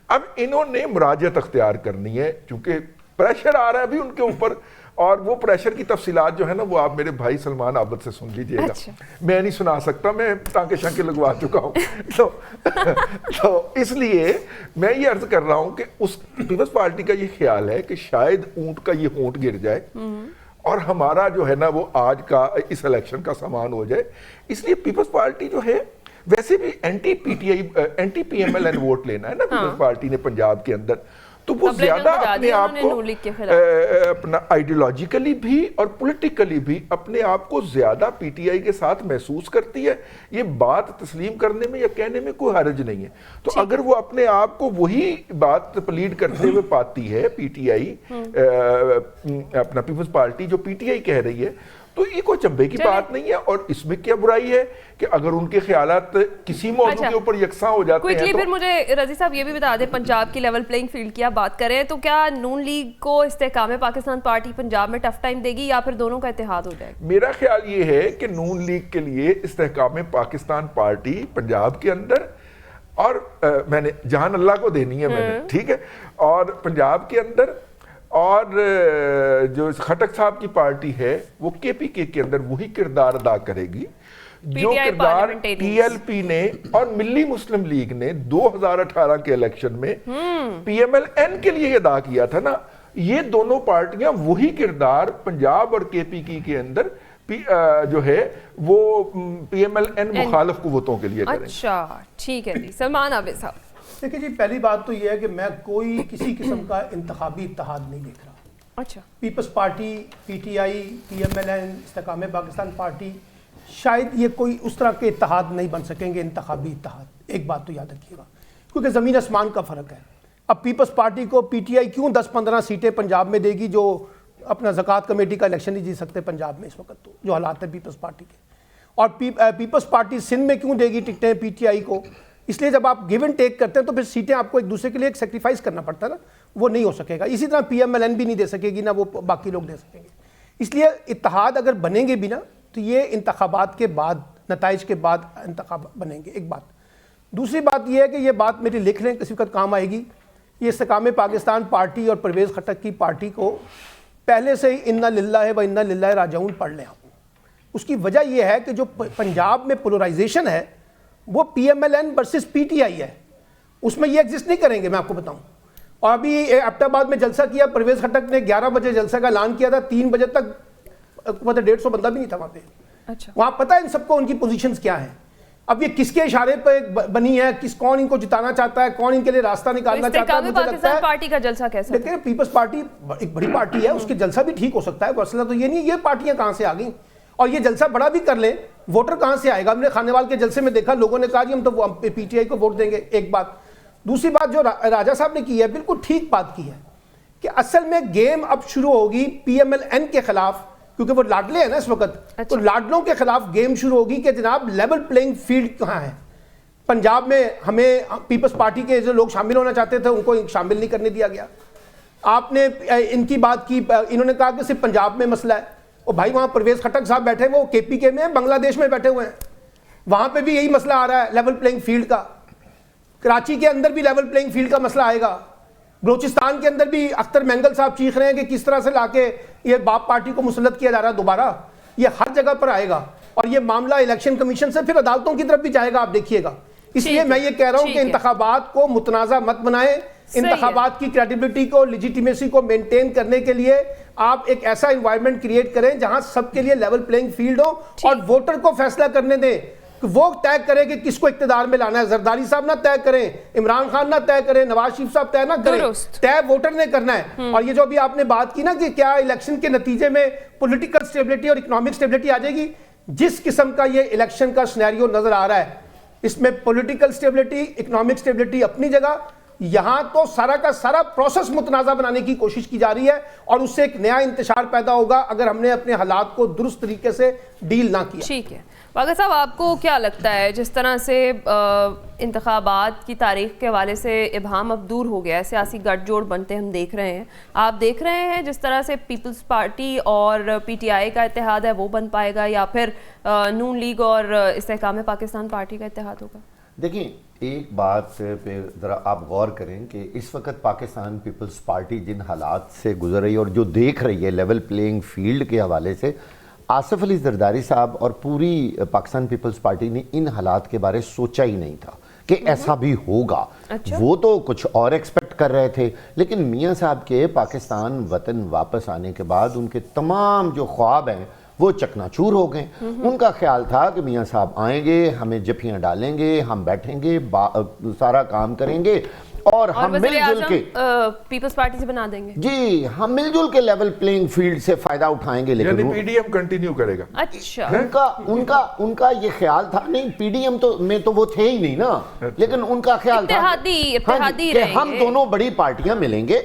اب انہوں نے مراجعت اختیار کرنی ہے چونکہ پریشر آ رہا ہے ابھی ان کے اوپر، اور وہ پریشر کی تفصیلات جو ہے نا وہ آپ میرے بھائی سلمان عابد سے سن لیجئے گا. میں نہیں سنا سکتا، میں ٹانکے شانکے لگوا چکا ہوں. تو اس لیے میں یہ عرض کر رہا ہوں کہ اس پیپلز پارٹی کا یہ خیال ہے کہ شاید اونٹ کا یہ ہونٹ گر جائے اور ہمارا جو ہے نا وہ آج کا اس الیکشن کا سامان ہو جائے. اس لیے پیپلز پارٹی جو ہے ویسے بھی anti P T I anti P M L N vote لینا ہے نا پیپلز پارٹی نے پنجاب کے اندر، تو وہ زیادہ اپنے آپ کو اپنا آئیڈیولوجیکلی بھی اور پولیٹیکلی بھی اپنے آپ کو زیادہ پی ٹی آئی کے ساتھ محسوس کرتی ہے. یہ بات تسلیم کرنے میں یا کہنے میں کوئی حرج نہیں ہے. تو اگر وہ اپنے آپ کو وہی بات پلیڈ کرتے ہوئے پاتی ہے پی ٹی آئی، اپنا پیپلز پارٹی جو پی ٹی آئی کہہ رہی ہے، تو یہ کوئی چمبے کی بات نہیں ہے. اور اس میں کیا برائی ہے کہ اگر ان کے خیالات کسی موضوع کے اوپر یکساں ہو جاتے ہیں. پھر مجھے رضی صاحب یہ بھی بتا دیں، پنجاب کی لیول پلینگ فیلڈ کی آپ بات کریں تو کیا نون لیگ کو استحکام پاکستان پارٹی پنجاب میں ٹف ٹائم دے گی یا پھر دونوں کا اتحاد ہو جائے گا؟ میرا خیال یہ ہے کہ نون لیگ کے لیے استحکام پاکستان پارٹی پنجاب کے اندر، اور میں نے جہان اللہ کو دینی ہے میں نے، ٹھیک ہے، اور پنجاب کے اندر، اور جو خٹک صاحب کی پارٹی ہے وہ کے پی کے اندر وہی کردار ادا کرے گی جو کردار پی ایل پی نے اور ملی مسلم لیگ نے 2018 کے الیکشن میں پی ایم ایل این کے لیے ادا کیا تھا نا. یہ دونوں پارٹیاں وہی کردار پنجاب اور کے پی کی کے اندر جو ہے وہ پی ایم ایل این مخالف قوتوں کے لیے کریں. اچھا ٹھیک ہے جی. سلمان عابد صاحب، دیکھیں جی، پہلی بات تو یہ ہے کہ میں کوئی کسی قسم کا انتخابی اتحاد نہیں دیکھ رہا. اچھا، Peoples Party, P T I, P M L N, Istehkam Pakistan party, شاید یہ کوئی اس طرح کے اتحاد نہیں بن سکیں گے، انتخابی اتحاد. ایک بات تو یاد رکھیے گا، کیونکہ زمین آسمان کا فرق ہے. اب پیپلز پارٹی کو پی ٹی آئی کیوں 10-15 سیٹیں پنجاب میں دے گی جو اپنا زکوٰۃ کمیٹی کا الیکشن نہیں جیت سکتے پنجاب میں اس وقت، تو جو حالات ہیں پیپلز پارٹی کے. اور پیپلز پارٹی سندھ میں کیوں دے گی ٹکٹیں پی ٹی آئی کو؟ اس لیے جب آپ گیو اینڈ ٹیک کرتے ہیں تو پھر سیٹیں آپ کو ایک دوسرے کے لیے ایک سیکریفائز کرنا پڑتا ہے نا، وہ نہیں ہو سکے گا. اسی طرح پی ایم ایل این بھی نہیں دے سکے گی، نہ وہ باقی لوگ دے سکیں گے. اس لیے اتحاد اگر بنیں گے بھی نا تو یہ انتخابات کے بعد، نتائج کے بعد انتخاب بنیں گے. ایک بات. دوسری بات یہ ہے کہ یہ بات میری لکھ لیں، کسی وقت کام آئے گی. یہ استحکام پاکستان پارٹی اور پرویز خٹک کی پارٹی کو پہلے سے ہی انا للہ و انا للہ راجعون پڑھ لیں آپ. اس کی وجہ یہ ہے کہ جو پنجاب میں پولرائزیشن ہے وہ P M L N versus P T I ہے، اس میں یہ ایگزسٹ نہیں کریں گے، میں آپ کو بتاؤں. اور ابھی ایبٹ آباد میں جلسہ کیا، پرویز خٹک نے 11 بجے جلسہ کا اعلان کیا تھا، 3 بجے تک 150 بندہ بھی نہیں تھا وہاں پہ. اچھا، وہاں پتہ ہے ان سب کو ان کی پوزیشنز کیا ہیں. اب یہ کس کے اشارے پہ بنی ہے، کون ان کو جتانا چاہتا ہے، کون ان کے لیے راستہ نکالنا چاہتا ہے. مجھے لگتا ہے پارٹی کا جلسہ کیسا ہے؟ دیکھیں پیپلز پارٹی ایک بڑی پارٹی ہے، اس کے جلسہ بھی ٹھیک ہو سکتا ہے. مسئلہ تو یہ نہیں یہ پارٹیاں کہاں سے آ گئیں، اور یہ جلسہ بڑا بھی کر لیں، ووٹر کہاں سے آئے گا؟ ہم نے خانیوال کے جلسے میں دیکھا لوگوں نے کہا جی ہم تو پی ٹی آئی کو ووٹ دیں گے. ایک بات. دوسری بات جو راجہ صاحب نے کی ہے بالکل ٹھیک بات کی ہے کہ اصل میں گیم اب شروع ہوگی پی ایم ایل این کے خلاف، کیونکہ وہ لاڈلے ہیں نا اس وقت. تو لاڈلوں کے خلاف گیم شروع ہوگی کہ جناب لیول پلینگ فیلڈ کہاں ہے. پنجاب میں ہمیں پیپلز پارٹی کے جو لوگ شامل ہونا چاہتے تھے ان کو شامل نہیں کرنے دیا گیا. آپ نے ان کی بات کی، انہوں نے کہا کہ صرف پنجاب میں مسئلہ ہے. اور بھائی وہاں پرویز خٹک صاحب بیٹھے، وہ کے پی کے میں بنگلہ دیش میں بیٹھے ہوئے ہیں، وہاں پہ بھی یہی مسئلہ آ رہا ہے لیول پلینگ فیلڈ کا. کراچی کے اندر بھی لیول پلینگ فیلڈ کا مسئلہ آئے گا. بلوچستان کے اندر بھی اختر مینگل صاحب چیخ رہے ہیں کہ کس طرح سے لا کے یہ باپ پارٹی کو مسلط کیا جا رہا ہے دوبارہ. یہ ہر جگہ پر آئے گا اور یہ معاملہ الیکشن کمیشن سے پھر عدالتوں کی طرف بھی جائے گا، آپ دیکھیے گا. اس لیے میں یہ کہہ رہا ہوں کہ انتخابات کو متنازع مت بنائیں. انتخابات کی کریڈیبلٹی کو، لیجیٹیمیسی کو مینٹین کرنے کے لیے آپ ایک ایسا انوائرمنٹ کریٹ کریں جہاں سب کے لیے لیول پلینگ فیلڈ ہو اور ووٹر کو فیصلہ کرنے دیں. وہ طے کرے کہ کس کو اقتدار میں لانا ہے. زرداری صاحب نہ طے کریں، عمران خان نہ طے کریں، نواز شریف صاحب طے نہ کریں، طے ووٹر نے کرنا ہے. اور یہ جو ابھی آپ نے بات کی نا کہ کیا الیکشن کے نتیجے میں پولیٹیکل سٹیبلٹی اور اکنامک سٹیبلٹی آ جائے گی، جس قسم کا یہ الیکشن کا سینیریو نظر آ رہا ہے اس میں پولیٹیکل سٹیبلٹی، اکنامک سٹیبلٹی اپنی جگہ، یہاں تو سارا کا سارا پروسیس متنازع بنانے کی کوشش کی جا رہی ہے اور اس سے ایک نیا انتشار پیدا ہوگا اگر ہم نے اپنے حالات کو درست طریقے سے ڈیل نہ کیا۔ ٹھیک ہے واقع صاحب، آپ کو کیا لگتا ہے جس طرح سے انتخابات کی تاریخ کے حوالے سے ابہام اب دور ہو گیا ہے، سیاسی گٹھ جوڑ بنتے ہم دیکھ رہے ہیں، آپ دیکھ رہے ہیں جس طرح سے پیپلز پارٹی اور پی ٹی آئی کا اتحاد ہے وہ بن پائے گا یا پھر نون لیگ اور استحکام پاکستان پارٹی کا اتحاد ہوگا؟ دیکھیں ایک بات پہ ذرا آپ غور کریں کہ اس وقت پاکستان پیپلز پارٹی جن حالات سے گزر رہی ہے اور جو دیکھ رہی ہے لیول پلینگ فیلڈ کے حوالے سے، آصف علی زرداری صاحب اور پوری پاکستان پیپلز پارٹی نے ان حالات کے بارے سوچا ہی نہیں تھا کہ ایسا بھی ہوگا۔ وہ تو کچھ اور ایکسپیکٹ کر رہے تھے، لیکن میاں صاحب کے پاکستان وطن واپس آنے کے بعد ان کے تمام جو خواب ہیں وہ چکناچور ہو گئے۔ ان کا خیال تھا کہ میاں صاحب آئیں گے، ہمیں جفیاں ڈالیں گے، ہم بیٹھیں گے، سارا کام کریں گے اور ہم مل جل کے پیپلز پارٹی سے بنا دیں گے، جی ہم مل جل کے لیول پلینگ فیلڈ سے فائدہ اٹھائیں گے۔ لیکن یعنی پی ڈی ایم کنٹینیو کرے گا۔ اچھا ان کا یہ خیال تھا، نہیں پی ڈی ایم میں تو وہ تھے ہی نہیں نا، لیکن ان کا خیال تھا کہ ہم دونوں بڑی پارٹیاں ملیں گے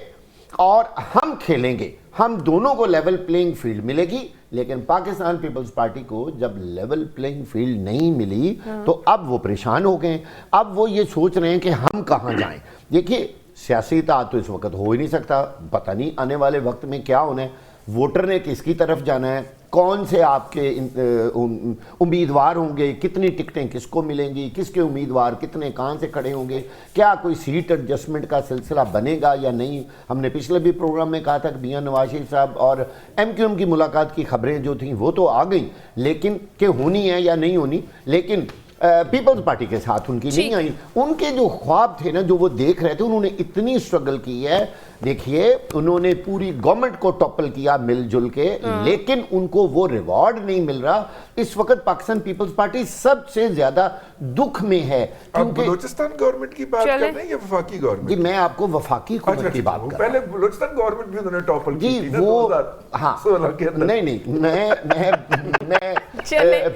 اور ہم کھیلیں گے، ہم دونوں کو لیول پلینگ فیلڈ ملے گی۔ لیکن پاکستان پیپلز پارٹی کو جب لیول پلینگ فیلڈ نہیں ملی تو اب وہ پریشان ہو گئے، اب وہ یہ سوچ رہے ہیں کہ ہم کہاں جائیں۔ دیکھیے سیاسی اتحاد تو اس وقت ہو ہی نہیں سکتا، پتہ نہیں آنے والے وقت میں کیا ہونا ہے، ووٹر نے کس کی طرف جانا ہے، کون سے آپ کے امیدوار ہوں گے، کتنی ٹکٹیں کس کو ملیں گی، کس کے امیدوار کتنے کہاں سے کھڑے ہوں گے، کیا کوئی سیٹ ایڈجسٹمنٹ کا سلسلہ بنے گا یا نہیں۔ ہم نے پچھلے بھی پروگرام میں کہا تھا کہ میاں نواز شریف صاحب اور ایم کیو ایم کی ملاقات کی خبریں جو تھیں وہ تو آ گئیں، لیکن کہ ہونی ہے یا نہیں ہونی، لیکن پیپلز پارٹی کے ساتھ ان کی نہیں آئی۔ ان کے جو خواب تھے نا جو وہ دیکھ رہے تھے، انہوں نے اتنی سٹرگل کی ہے، دیکھیے انہوں نے پوری گورنمنٹ کو ٹاپل کیا مل جل کے، لیکن ان کو وہ ریوارڈ نہیں مل رہا۔ اس وقت پاکستان پیپلز پارٹی سب سے زیادہ دکھ میں ہے۔ آپ بلوچستان گورنمنٹ کی بات کر رہے ہیں یا وفاقی گورنمنٹ؟ جی میں آپ کو وفاقی حکومت کی بات کر رہا ہوں۔ پہلے بلوچستان گورنمنٹ بھی انہوں نے ٹاپل کی تھی نا، وہ ہاں نہیں میں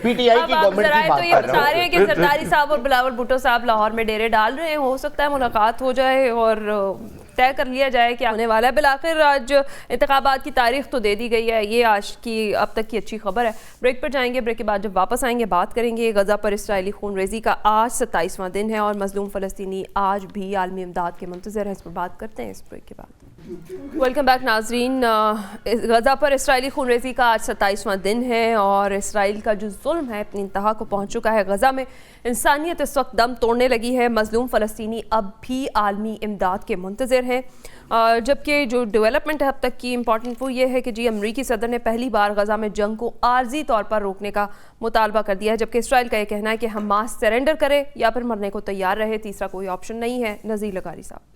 پی ٹی آئی کی گورنمنٹ کی بات کر رہا ہوں۔ کہ زرداری صاحب اور بلاول بھٹو صاحب لاہور میں ڈیرے ڈال رہے ہیں، ہو سکتا ہے ملاقات ہو جائے اور طے کر لیا جائے کہ آنے والا ہے۔ بالآخر آج انتخابات کی تاریخ تو دے دی گئی ہے، یہ آج کی اب تک کی اچھی خبر ہے۔ بریک پر جائیں گے، بریک کے بعد جب واپس آئیں گے بات کریں گے غزہ پر اسرائیلی خون ریزی کا آج 27واں دن ہے اور مظلوم فلسطینی آج بھی عالمی امداد کے منتظر ہیں، اس پر بات کرتے ہیں اس بریک کے بعد۔ ویلکم بیک ناظرین، غزہ پر اسرائیلی خون ریزی کا آج 27واں دن ہے اور اسرائیل کا جو ظلم ہے اپنی انتہا کو پہنچ چکا ہے۔ غزہ میں انسانیت اس وقت دم توڑنے لگی ہے، مظلوم فلسطینی اب بھی عالمی امداد کے منتظر ہیں، جبکہ جو ڈیولپمنٹ ہے اب تک کی امپورٹنٹ وہ یہ ہے کہ امریکی صدر نے پہلی بار غزہ میں جنگ کو عارضی طور پر روکنے کا مطالبہ کر دیا ہے، جبکہ اسرائیل کا یہ کہنا ہے کہ حماس سرنڈر کرے یا پھر مرنے کو تیار رہے، تیسرا کوئی آپشن نہیں ہے۔ نذیر لغاری صاحب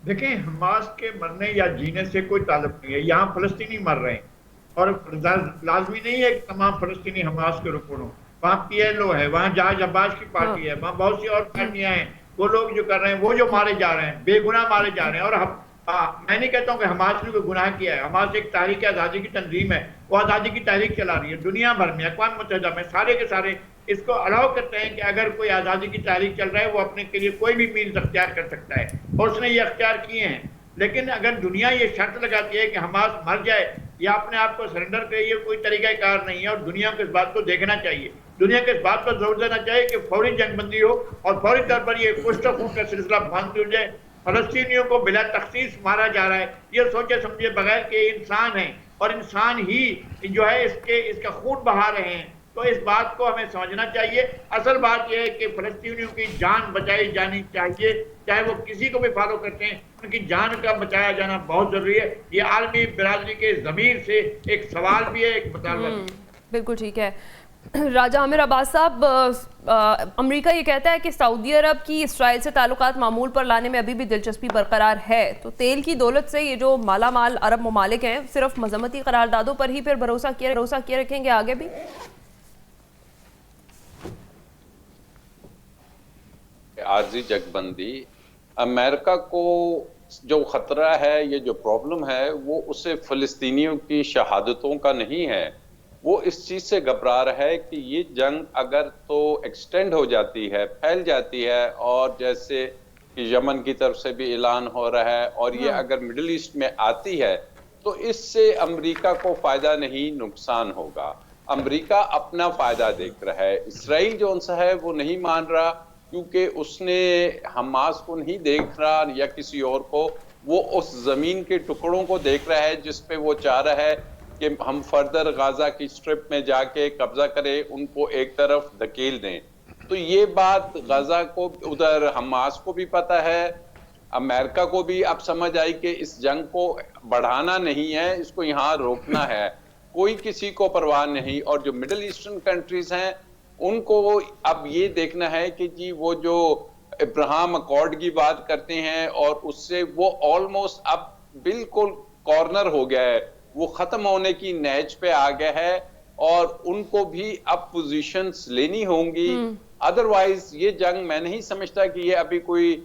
دیکھیں، حماس کے مرنے یا جینے سے کوئی تعلق نہیں ہے، یہاں فلسطینی مر رہے ہیں اور لازمی نہیں ہے کہ تمام فلسطینی حماس کے رکن ہوں۔ وہاں پی ایل او ہے، وہاں جہاز عباس کی پارٹی ہے، وہاں بہت سی اور پارٹیاں ہیں، وہ لوگ جو کر رہے ہیں وہ جو مارے جا رہے ہیں، بے گناہ مارے جا رہے ہیں۔ اور میں نہیں کہتا ہوں کہ حماس نے کوئی گناہ کیا ہے، حماس ایک تحریک آزادی کی تنظیم ہے، وہ آزادی کی تحریک چلا رہی ہے دنیا بھر میں، اقوام متحدہ میں سارے کے سارے اس کو الاؤ کرتے ہیں کہ اگر کوئی آزادی کی تحریک چل رہا ہے وہ اپنے کے لیے کوئی بھی مینز اختیار کر سکتا ہے، اور اس نے یہ اختیار کیے ہیں۔ لیکن اگر دنیا یہ شرط لگاتی ہے کہ حماس مر جائے یا اپنے آپ کو سرنڈر کرے، یہ کوئی طریقہ کار نہیں ہے، اور دنیا کو اس بات کو دیکھنا چاہیے، دنیا کو اس بات پر زور دینا چاہیے کہ فوری جنگ بندی ہو اور فوری طور پر یہ کشت و خون کا سلسلہ بند ہو جائے۔ فلسطینیوں کو بلا تخصیص مارا جا رہا ہے، یہ سوچے سمجھے بغیر کہ انسان ہیں اور انسان ہی جو ہے اس کا خون بہا رہے ہیں، تو اس بات کو ہمیں سمجھنا چاہیے۔ اصل بات یہ ہے کہ فلسطینیوں کی جان بچائی جانی چاہیے، چاہے وہ کسی کو بھی فالو کرتے ہیں، ان کی جان کا بچایا جانا بہت ضروری ہے۔ یہ عالمی برادری کے ضمیر سے ایک سوال بھی ہے، ایک مطالبہ بھی ہے۔ بالکل ٹھیک ہے۔ راجہ عامر عباس صاحب، امریکہ یہ کہتا ہے کہ سعودی عرب کی اسرائیل سے تعلقات معمول پر لانے میں ابھی بھی دلچسپی برقرار ہے، تو تیل کی دولت سے یہ جو مالا مال عرب ممالک ہیں صرف مذمتی قراردادوں پر ہی پھر بھروسہ کیے رکھیں گے آگے بھی؟ عارضی جنگ بندی امریکہ کو جو خطرہ ہے، یہ جو پرابلم ہے وہ اسے فلسطینیوں کی شہادتوں کا نہیں ہے، وہ اس چیز سے گھبرا رہا ہے کہ یہ جنگ اگر تو ایکسٹینڈ ہو جاتی ہے، پھیل جاتی ہے، اور جیسے کہ یمن کی طرف سے بھی اعلان ہو رہا ہے، اور یہ اگر مڈل ایسٹ میں آتی ہے تو اس سے امریکہ کو فائدہ نہیں نقصان ہوگا۔ امریکہ اپنا فائدہ دیکھ رہا ہے، اسرائیل جو سا ہے وہ نہیں مان رہا، کیونکہ اس نے حماس کو نہیں دیکھ رہا یا کسی اور کو، وہ اس زمین کے ٹکڑوں کو دیکھ رہا ہے جس پہ وہ چاہ رہا ہے کہ ہم فردر غازہ کی سٹرپ میں جا کے قبضہ کریں، ان کو ایک طرف دھکیل دیں۔ تو یہ بات غزہ کو، ادھر حماس کو بھی پتہ ہے، امریکہ کو بھی اب سمجھ آئی کہ اس جنگ کو بڑھانا نہیں ہے، اس کو یہاں روکنا ہے، کوئی کسی کو پرواہ نہیں۔ اور جو مڈل ایسٹرن کنٹریز ہیں ان کو اب یہ دیکھنا ہے کہ جی وہ جو ابراہیم اکارڈ کی بات کرتے ہیں اور اس سے وہ آلموسٹ اب بالکل کارنر ہو گیا ہے، وہ ختم ہونے کی نہج پہ آ گیا ہے، اور ان کو بھی اب پوزیشنز لینی ہوں گی۔ ادروائز یہ جنگ میں نہیں سمجھتا کہ یہ ابھی کوئی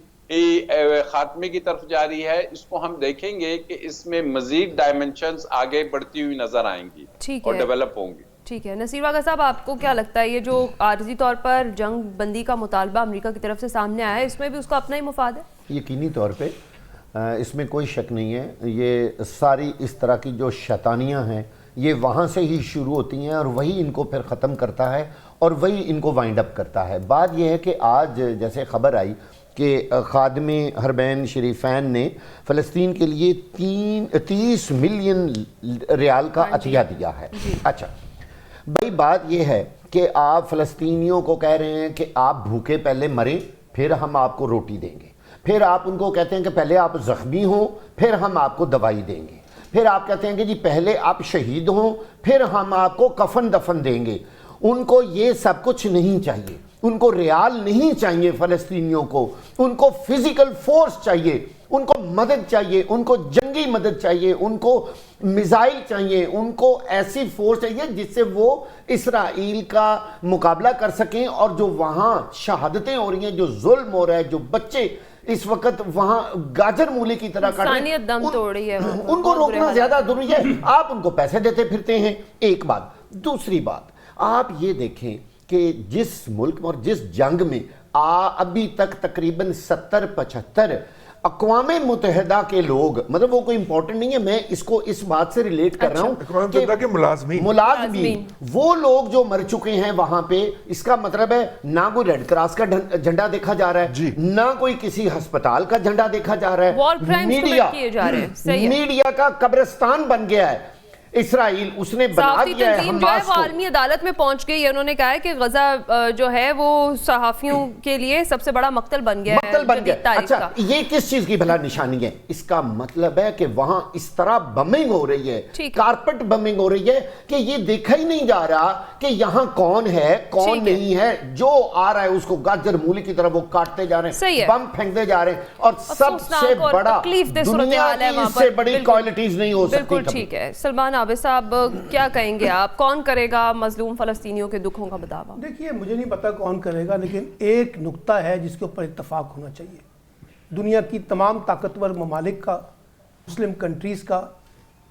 خاتمے کی طرف جاری ہے، اس کو ہم دیکھیں گے کہ اس میں مزید ڈائمنشنز آگے بڑھتی ہوئی نظر آئیں گی اور ڈیولپ ہوں گی۔ ٹھیک ہے نصیر واقع صاحب، آپ کو کیا لگتا ہے یہ جو عارضی طور پر جنگ بندی کا مطالبہ امریکہ کی طرف سے سامنے آیا ہے، اس میں بھی اس کا اپنا ہی مفاد ہے؟ یقینی طور پہ اس میں کوئی شک نہیں ہے، یہ ساری اس طرح کی جو شیطانیاں ہیں یہ وہاں سے ہی شروع ہوتی ہیں اور وہی ان کو پھر ختم کرتا ہے اور وہی ان کو وائنڈ اپ کرتا ہے۔ بات یہ ہے کہ آج جیسے خبر آئی کہ خادم حرمین شریفین نے فلسطین کے لیے 30 ملین ریال کا عطیہ دیا ہے۔ اچھا بھائی بات یہ ہے کہ آپ فلسطینیوں کو کہہ رہے ہیں کہ آپ بھوکے پہلے مریں پھر ہم آپ کو روٹی دیں گے، پھر آپ ان کو کہتے ہیں کہ پہلے آپ زخمی ہوں پھر ہم آپ کو دوائی دیں گے، پھر آپ کہتے ہیں کہ جی پہلے آپ شہید ہوں پھر ہم آپ کو کفن دفن دیں گے۔ ان کو یہ سب کچھ نہیں چاہیے، ان کو ریال نہیں چاہیے، فلسطینیوں کو ان کو فزیکل فورس چاہیے، ان کو مدد چاہیے، ان کو جنگی مدد چاہیے، ان کو میزائل چاہیے، ان کو ایسی فورس چاہیے جس سے وہ اسرائیل کا مقابلہ کر سکیں، اور جو وہاں شہادتیں ہو رہی ہیں، جو ظلم ہو رہا ہے، جو بچے اس وقت وہاں گاجر مولی کی طرح کر رہے ہیں، دم توڑ رہی ہے، ان کو روکنا زیادہ ضروری ہے۔ آپ ان کو پیسے دیتے پھرتے ہیں، ایک بات۔ دوسری بات آپ یہ دیکھیں کہ جس ملک اور جس جنگ میں ابھی تک تقریباً 70-75 اقوام متحدہ کے لوگ، مطلب وہ کوئی امپورٹنٹ نہیں ہے، میں اس کو اس بات سے ریلیٹ کر رہا ہوں، اقوام متحدہ کے ملازمین وہ لوگ جو مر چکے ہیں وہاں پہ، اس کا مطلب ہے نہ کوئی ریڈ کراس کا جھنڈا دیکھا جا رہا ہے، نہ کوئی کسی ہسپتال کا جھنڈا دیکھا جا رہا ہے، میڈیا کا قبرستان بن گیا ہے اسرائیل، اس نے بنا دیا ہے حماس کو۔ وہ عالمی عدالت میں پہنچ گئی ہے، انہوں نے کہا ہے کہ غزہ جو ہے وہ صحافیوں کے لیے سب سے بڑا مقتل بن گیا ہے جدید تاریخ کا۔ اچھا یہ کس چیز کی بھلا نشانی ہے؟ اس کا مطلب ہے کہ وہاں اس طرح بمنگ ہو رہی ہے، کارپٹ بمنگ ہو رہی ہے کہ یہ دیکھا ہی نہیں جا رہا کہ یہاں کون ہے کون نہیں ہے، جو آ رہا ہے اس کو گاجر مولی کی طرح وہ کاٹتے جا رہے ہیں، بم پھینکتے جا رہے ہیں، اور سب سے بڑا دنیا کی اس سے بڑی کوالٹیز نہیں ہو سکتی۔ بالکل ٹھیک ہے سلمان عابد صاحب، کیا کہیں گے آپ، کون کرے گا مظلوم فلسطینیوں کے دکھوں کا بداوا؟ دیکھیے مجھے نہیں پتا کون کرے گا، لیکن ایک نقطہ ہے جس کے اوپر اتفاق ہونا چاہیے، دنیا کی تمام طاقتور ممالک کا، مسلم کنٹریز کا،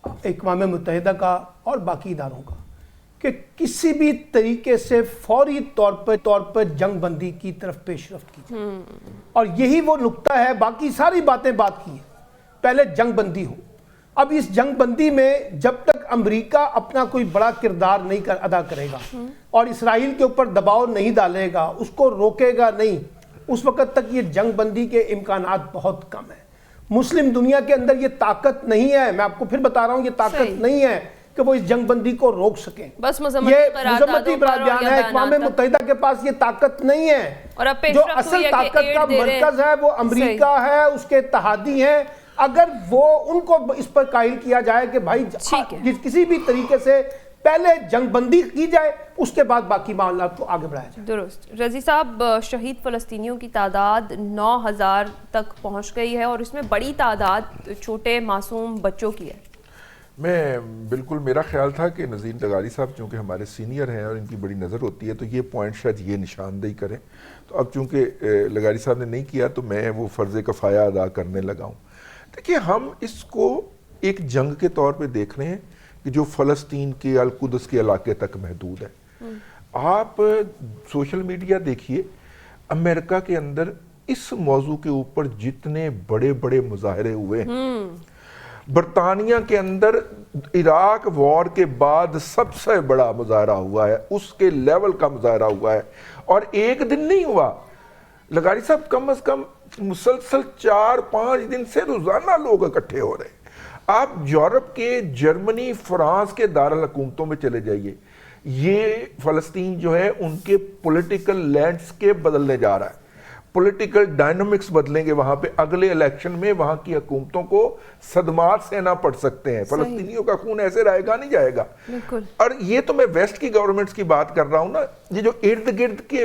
اقوام متحدہ کا اور باقی اداروں کا، کہ کسی بھی طریقے سے فوری طور پر جنگ بندی کی طرف پیش رفت کی جائے، اور یہی وہ نقطہ ہے، باقی ساری باتیں بات کی ہیں، پہلے جنگ بندی ہو۔ اب اس جنگ بندی میں جب تک امریکہ اپنا کوئی بڑا کردار نہیں ادا کرے گا اور اسرائیل کے اوپر دباؤ نہیں ڈالے گا، اس کو روکے گا نہیں، اس وقت تک یہ جنگ بندی کے امکانات بہت کم ہیں۔ مسلم دنیا کے اندر یہ طاقت نہیں ہے، میں آپ کو پھر بتا رہا ہوں، یہ طاقت نہیں ہے کہ وہ اس جنگ بندی کو روک سکیں۔ بس یہ مذمتی بیان ہے، اقوام متحدہ کے پاس یہ طاقت نہیں ہے۔ جو اصل طاقت کا مرکز ہے وہ امریکہ ہے، اس کے اتحادی ہیں۔ اگر وہ ان کو اس پر قائل کیا جائے کہ بھائی کسی بھی طریقے سے پہلے جنگ بندی کی جائے، اس کے بعد باقی معاملات کو آگے بڑھایا جائے۔ درست۔ رضی صاحب، شہید فلسطینیوں کی تعداد 9000 تک پہنچ گئی ہے، اور اس میں بڑی تعداد چھوٹے معصوم بچوں کی ہے۔ میں بالکل، میرا خیال تھا کہ نذیر لغاری صاحب چونکہ ہمارے سینئر ہیں اور ان کی بڑی نظر ہوتی ہے تو یہ پوائنٹ شاید یہ نشاندہی کریں، تو اب چونکہ لغاری صاحب نے نہیں کیا تو میں وہ فرض کفایہ ادا کرنے لگا ہوں۔ دیکھیے ہم اس کو ایک جنگ کے طور پہ دیکھ رہے ہیں کہ جو فلسطین کے القدس کے علاقے تک محدود ہے. آپ سوشل میڈیا دیکھیے، امریکہ کے اندر اس موضوع کے اوپر جتنے بڑے بڑے مظاہرے ہوئے ہیں، برطانیہ کے اندر عراق وار کے بعد سب سے بڑا مظاہرہ ہوا ہے، اس کے لیول کا مظاہرہ ہوا ہے، اور ایک دن نہیں ہوا لغاری صاحب، کم از کم مسلسل 4-5 دن سے روزانہ لوگ اکٹھے ہو رہے ہیں. آپ یورپ کے جرمنی فرانس کے دارالحکومتوں میں چلے جائیے، یہ فلسطین جو ہے ان کے پولیٹیکل لینڈسکیپ بدلنے جا رہا ہے، پولیٹیکل ڈائنامکس بدلیں گے وہاں پہ. اگلے الیکشن میں وہاں کی حکومتوں کو صدمات سہنا پڑ سکتے ہیں. فلسطینیوں کا خون ایسے رائے گا نہیں جائے گا. اور یہ تو میں ویسٹ کی گورنمنٹس کی بات کر رہا ہوں نا، یہ جو ارد گرد کے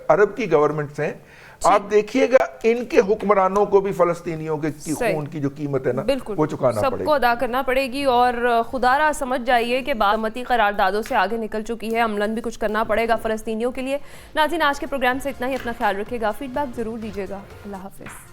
عرب کی گورنمنٹس ہیں، آپ دیکھیے گا ان کے حکمرانوں کو بھی فلسطینیوں کے خون کی جو قیمت ہے نا وہ چکانا پڑے گی، سب کو ادا کرنا پڑے گی. اور خدا را سمجھ جائیے کہ بامتی قراردادوں سے آگے نکل چکی ہے، عملاً بھی کچھ کرنا پڑے گا فلسطینیوں کے لیے. ناظرین، آج کے پروگرام سے اتنا ہی. اپنا خیال رکھیے گا، فیڈ بیک ضرور دیجیے گا. اللہ حافظ.